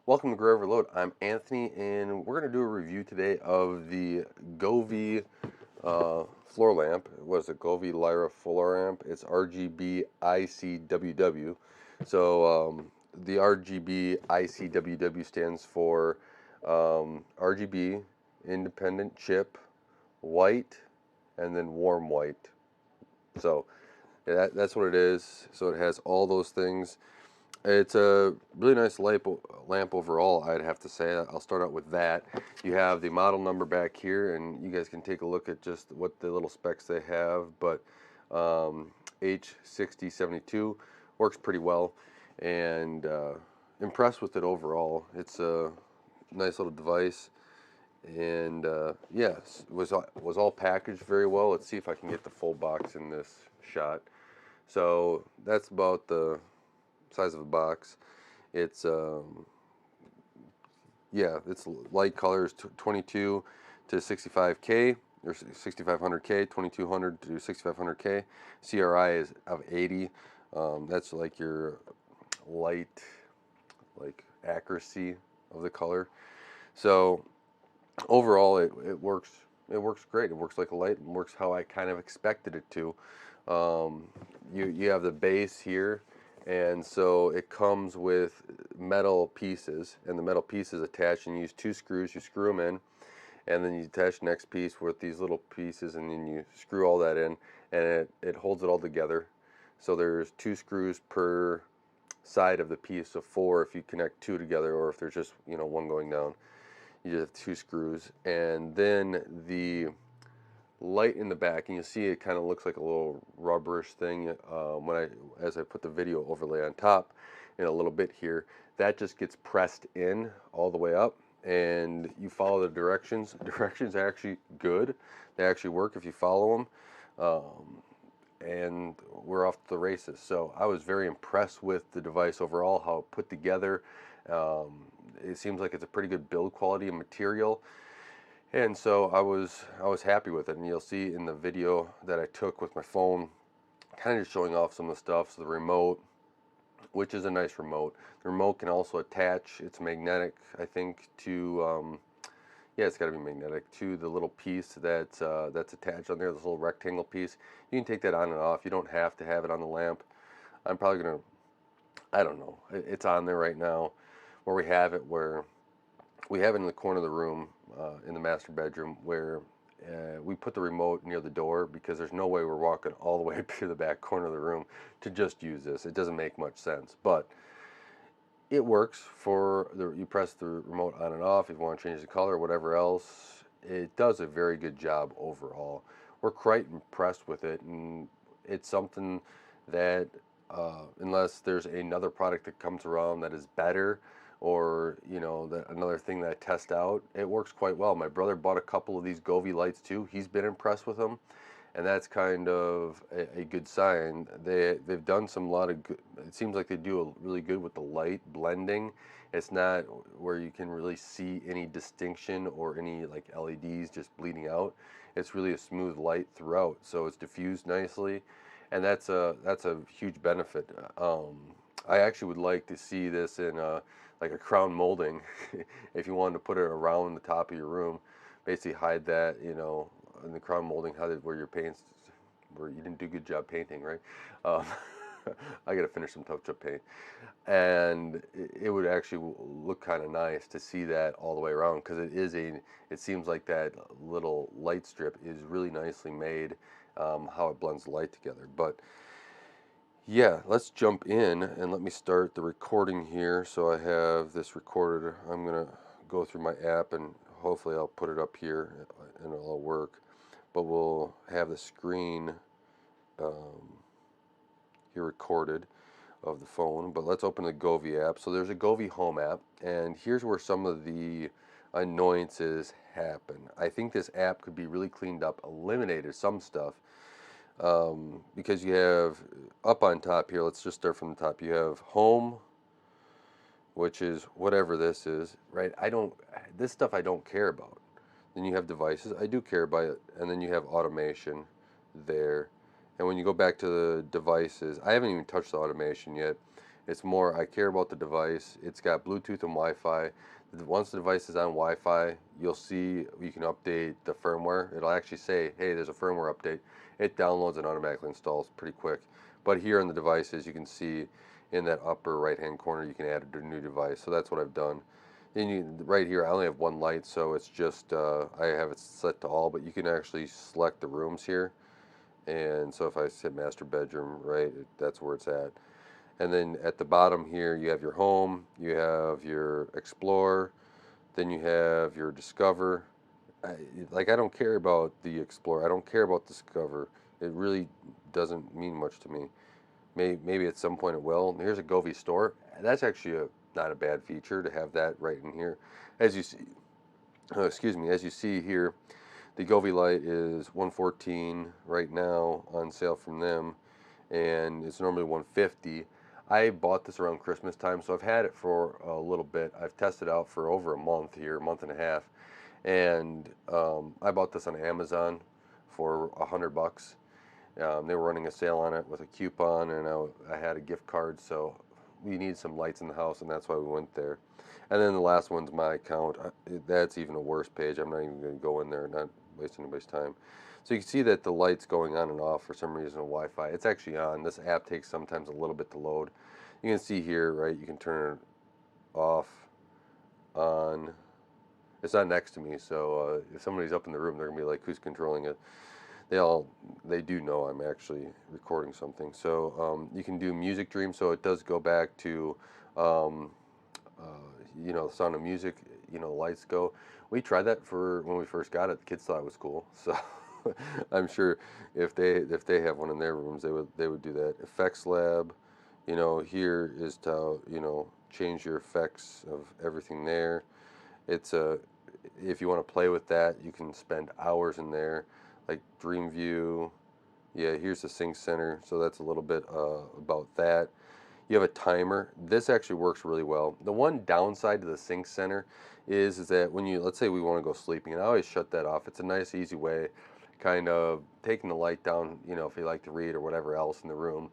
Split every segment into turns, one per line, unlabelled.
Welcome to Govee Overload. I'm Anthony, and we're going to do a review today of the Govee floor lamp. What is it? Govee Lyra floor lamp. It's RGBICWW. So the RGBICWW stands for RGB, independent chip, white, and then warm white. So yeah, that's what it is. So it has all those things. It's a really nice lamp overall, I'd have to say. I'll start out with that. You have the model number back here, and you guys can take a look at just what the little specs they have. But H6072 works pretty well, and impressed with it overall. It's a nice little device, and yes, was all packaged very well. Let's see if I can get the full box in this shot. So that's about the size of a box. It's yeah, it's light colors 22 to 65K or 6500K, 2200 to 6500K. CRI is of 80. That's like your light, like accuracy of the color. So overall, it works. It works great. It works like a light. It works how I kind of expected it to. You have the base here, and so it comes with metal pieces, and the metal pieces attach, and you use two screws. You screw them in, and then you attach the next piece with these little pieces, and then you screw all that in, and it holds it all together. So there's two screws per side of the piece of four if you connect two together, or if there's just one going down. You just have two screws, and then the light in the back, and you see it kind of looks like a little rubberish thing as I put the video overlay on top in a little bit here. That just gets pressed in all the way up, and you follow the directions. The directions are actually good. They actually work if you follow them, and we're off to the races. So I was very impressed with the device overall, how it put together. It seems like it's a pretty good build quality and material. And so I was happy with it, and you'll see in the video that I took with my phone, kind of just showing off some of the stuff. So the remote, which is a nice remote. The remote can also attach. It's magnetic, I think, to yeah, it's got to be magnetic to the little piece that's attached on there. This little rectangle piece. You can take that on and off. You don't have to have it on the lamp. I'm probably gonna. I don't know. It's on there right now, where we have it where. We have it in the corner of the room, in the master bedroom, where we put the remote near the door because there's no way we're walking all the way up to the back corner of the room to just use this. It doesn't make much sense, but it works for you press the remote on and off if you want to change the color or whatever else. It does a very good job overall. We're quite impressed with it, and it's something that unless there's another product that comes around that is better, or another thing that I test out, it works quite well. My brother bought a couple of these Govee lights too. He's been impressed with them, and that's kind of a good sign. They've done some lot of good. It seems like they do really good with the light blending. It's not where you can really see any distinction or any like LEDs just bleeding out. It's really a smooth light throughout, so it's diffused nicely, and that's a huge benefit. I actually would like to see this in like a crown molding. If you wanted to put it around the top of your room, basically hide that, in the crown molding, where your paints, where you didn't do a good job painting, right? Um, I got to finish some touch-up paint, and it would actually look kind of nice to see that all the way around, because it seems like that little light strip is really nicely made, how it blends the light together. But yeah, let's jump in and let me start the recording here. So I have this recorded. I'm gonna go through my app, and hopefully I'll put it up here and it'll work. But we'll have the screen here recorded of the phone. But let's open the Govee app. So there's a Govee Home app, and here's where some of the annoyances happen. I think this app could be really cleaned up, eliminated some stuff. Because you have up on top here, let's just start from the top. You have home, which is whatever this is, right? This stuff I don't care about. Then you have devices, I do care about it, and then you have automation there. And when you go back to the devices, I haven't even touched the automation yet. It's more, I care about the device. It's got Bluetooth and Wi-Fi. Once the device is on Wi-Fi, you'll see you can update the firmware. It'll actually say, hey, there's a firmware update. It downloads and automatically installs pretty quick. But here on the devices, you can see in that upper right-hand corner, you can add a new device. So that's what I've done. And right here, I only have one light, so it's just, I have it set to all, but you can actually select the rooms here. And so if I hit master bedroom, right, that's where it's at. And then at the bottom here, you have your home, you have your explore, then you have your discover. I don't care about the explore. I don't care about discover. It really doesn't mean much to me. Maybe at some point it will. Here's a Govee store. That's actually not a bad feature to have that right in here. As you see, excuse me, as you see here, the Govee light is 114 right now on sale from them, and it's normally 150. I bought this around Christmas time, so I've had it for a little bit. I've tested it out for over a month here, a month and a half, and I bought this on Amazon for $100. They were running a sale on it with a coupon, and I had a gift card, so we need some lights in the house, and that's why we went there. And then the last one's my account. That's even a worse page. I'm not even going to go in there, not waste anybody's time. So you can see that the light's going on and off for some reason on Wi-Fi. It's actually on. This app takes sometimes a little bit to load. You can see here, right, you can turn it off, on. It's not next to me, so if somebody's up in the room, they're going to be like, who's controlling it? They do know I'm actually recording something. So you can do music dream, so it does go back to the Sound of Music, lights go. We tried that for when we first got it. The kids thought it was cool, so I'm sure if they have one in their rooms, they would do that. Effects Lab, here is to change your effects of everything there. It's if you want to play with that, you can spend hours in there, like Dream View. Yeah, here's the Sync Center, so that's a little bit about that. You have a timer. This actually works really well. The one downside to the Sync Center is that when let's say we want to go sleeping, and I always shut that off. It's a nice, easy way, kind of taking the light down, if you like to read or whatever else in the room,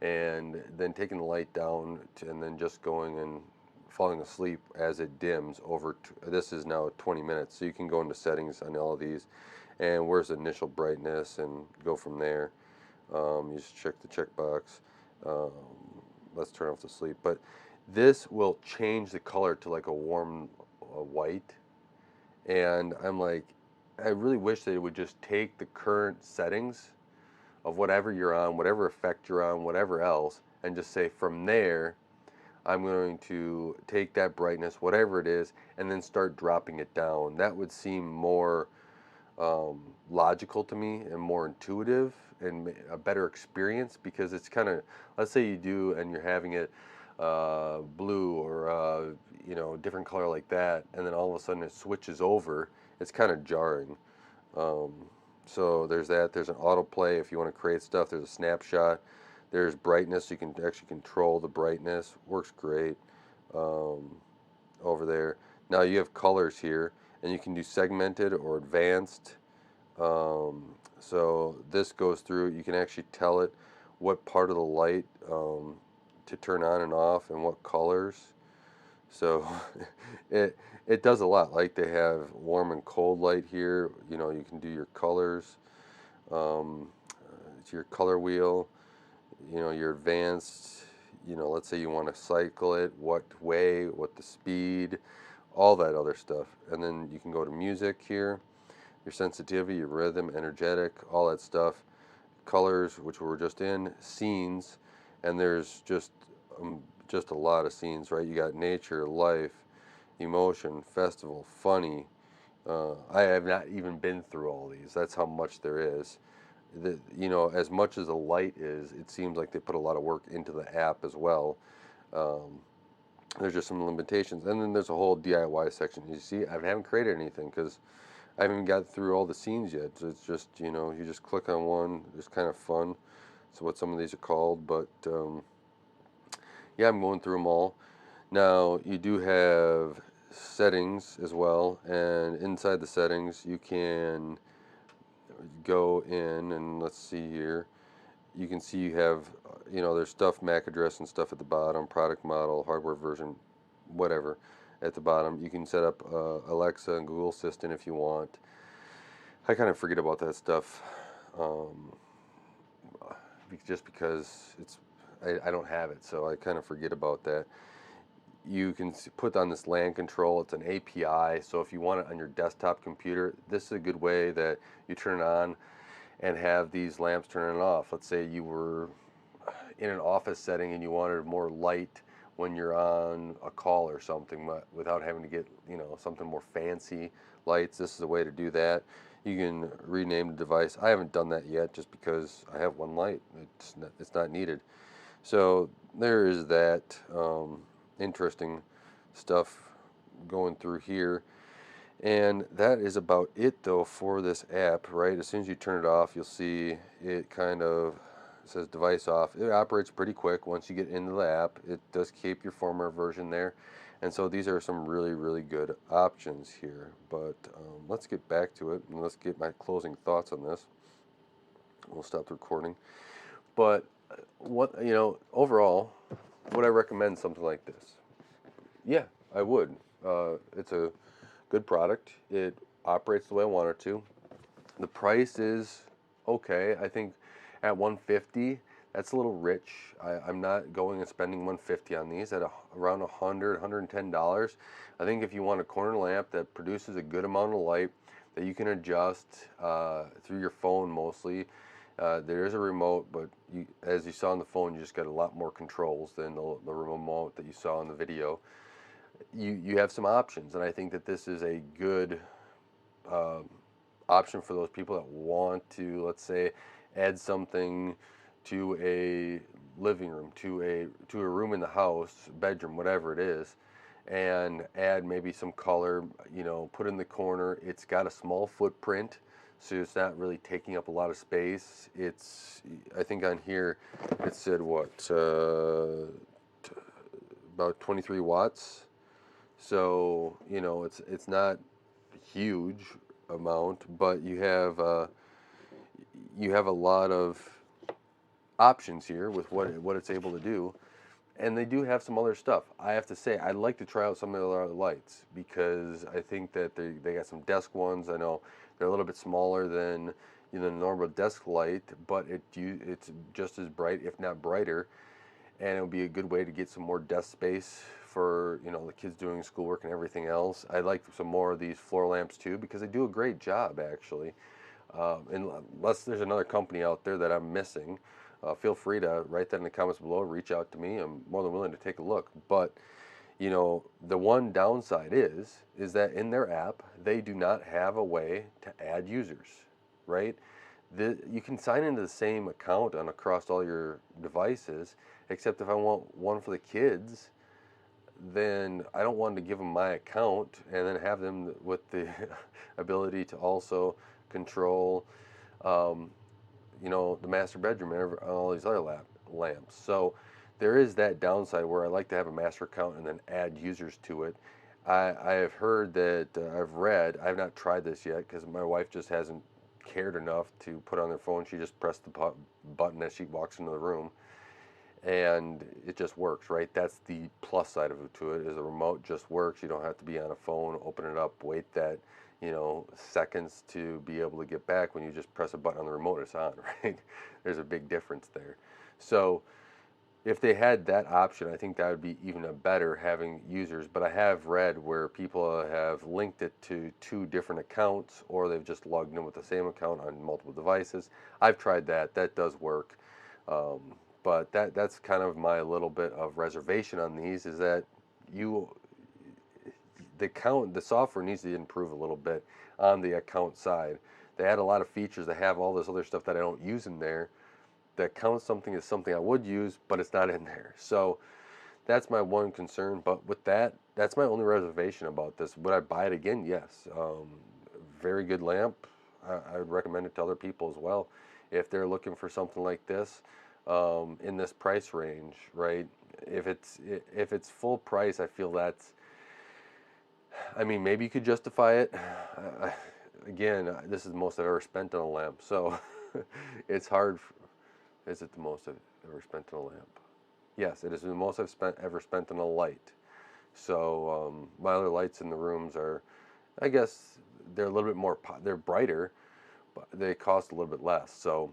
and then taking the light down and then just going and falling asleep as it dims over. This is now 20 minutes, so you can go into settings on all of these, and where's the initial brightness, and go from there. You just check the checkbox. Let's turn off the sleep. But this will change the color to like a warm white. And I'm like, I really wish they would just take the current settings of whatever you're on, whatever effect you're on, whatever else, and just say from there, I'm going to take that brightness, whatever it is, and then start dropping it down. That would seem more logical to me and more intuitive and a better experience, because it's kind of, let's say you do and you're having it blue or different color like that, and then all of a sudden it switches over. It's kind of jarring. So there's that. There's an autoplay if you want to create stuff. There's a snapshot. There's brightness. You can actually control the brightness. Works great over there. Now you have colors here, and you can do segmented or advanced. So this goes through. You can actually tell it what part of the light to turn on and off and what colors. So it does a lot. Like they have warm and cold light here. You can do your colors. It's your color wheel. Your advanced. Let's say you want to cycle it, what way, what the speed, all that other stuff. And then you can go to music here, your sensitivity, your rhythm, energetic, all that stuff. Colors, which we're just in, scenes, and there's just a lot of scenes, right? You got nature, life, emotion, festival, funny. I have not even been through all these. That's how much there is. As much as the light is, it seems like they put a lot of work into the app as well. There's just some limitations, and then there's a whole DIY section. You see, I haven't created anything because I haven't got through all the scenes yet. So it's just, you just click on one. It's kind of fun. That's what some of these are called, but yeah, I'm going through them all. Now, you do have settings as well, and inside the settings, you can go in, and let's see here, you can see you have, there's stuff, MAC address and stuff at the bottom, product model, hardware version, whatever at the bottom. You can set up Alexa and Google Assistant if you want. I kind of forget about that stuff, um, just because I don't have it, so I kind of forget about that. You can put on this LAN control. It's an API, so if you want it on your desktop computer, this is a good way that you turn it on and have these lamps turn it off. Let's say you were in an office setting and you wanted more light when you're on a call or something, without having to get something more fancy lights. This is a way to do that. You can rename the device. I haven't done that yet just because I have one light. It's not needed. So there is that. Interesting stuff going through here. And that is about it though for this app, right? As soon as you turn it off, you'll see it kind of says device off. It operates pretty quick once you get into the app. It does keep your firmware version there. And so these are some really, really good options here. But let's get back to it and let's get my closing thoughts on this. We'll stop the recording. But overall, would I recommend something like this? Yeah, I would. It's a good product. It operates the way I want it to. The price is okay. I think at $150, that's a little rich. I'm not going and spending $150 on these. At around $100, $110. I think if you want a corner lamp that produces a good amount of light that you can adjust through your phone mostly. There is a remote, but as you saw on the phone, you just got a lot more controls than the remote that you saw in the video. You have some options, and I think that this is a good option for those people that want to, let's say, add something to a living room, to a room in the house, bedroom, whatever it is, and add maybe some color, put in the corner. It's got a small footprint, so it's not really taking up a lot of space. I think on here it said about 23 watts. So it's not huge amount, but you have a lot of options here with what it's able to do, and they do have some other stuff. I have to say, I'd like to try out some of the other lights because I think that they got some desk ones. I know they're a little bit smaller than the normal desk light, but it's just as bright, if not brighter, and it would be a good way to get some more desk space for the kids doing schoolwork and everything else. I'd like some more of these floor lamps too because they do a great job actually. Unless there's another company out there that I'm missing, feel free to write that in the comments below. Reach out to me. I'm more than willing to take a look. But the one downside is that in their app they do not have a way to add users, right? You can sign into the same account across all your devices, except if I want one for the kids, then I don't want to give them my account and then have them with the ability to also control, the master bedroom and all these other lamps. So there is that downside where I like to have a master account and then add users to it. I have heard that, I have not tried this yet because my wife just hasn't cared enough to put on their phone. She just pressed the button as she walks into the room, and it just works, right? That's the plus side of it to it, is the remote just works. You don't have to be on a phone, open it up, wait that seconds to be able to get back. When you just press a button on the remote, it's on, right? There's a big difference there. So if they had that option, I think that would be even a better, having users. But I have read where people have linked it to 2 different accounts, or they've just logged in with the same account on multiple devices. I've tried that. That does work. But that's kind of my little bit of reservation on these, is that the software needs to improve a little bit on the account side. They add a lot of features. They have all this other stuff that I don't use in there, that counts something as something I would use, but it's not in there. So that's my one concern. But with that's my only reservation about this. Would I buy it again? Yes. Very good lamp. I would recommend it to other people as well if they're looking for something like this, in this price range, right? If it's full price, I feel maybe you could justify it. Again, this is the most I've ever spent on a lamp, so it's hard. Is it the most I've ever spent on a lamp? Yes, it is the most I've ever spent on a light. So my other lights in the rooms are, I guess, they're a little bit more, they're brighter, but they cost a little bit less. So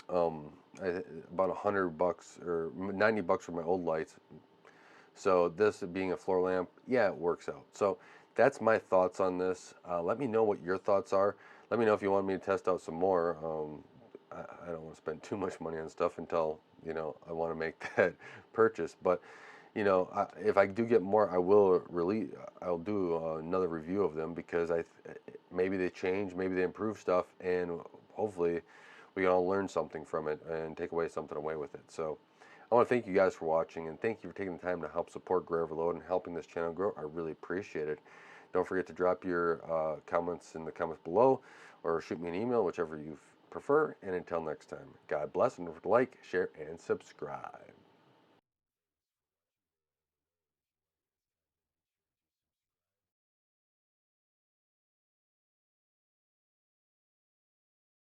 um, about $100 or $90 for my old lights. So this being a floor lamp, yeah, it works out. So that's my thoughts on this. Let me know what your thoughts are. Let me know if you want me to test out some more. I don't want to spend too much money on stuff until I want to make that purchase. But if I do get more, I will release. I'll do another review of them because maybe they change, maybe they improve stuff, and hopefully we can all learn something from it and take something away with it. So I want to thank you guys for watching, and thank you for taking the time to help support Grow Overload and helping this channel grow. I really appreciate it. Don't forget to drop your comments in the comments below, or shoot me an email, whichever you prefer. And until next time, God bless, and don't forget to like, share, and subscribe.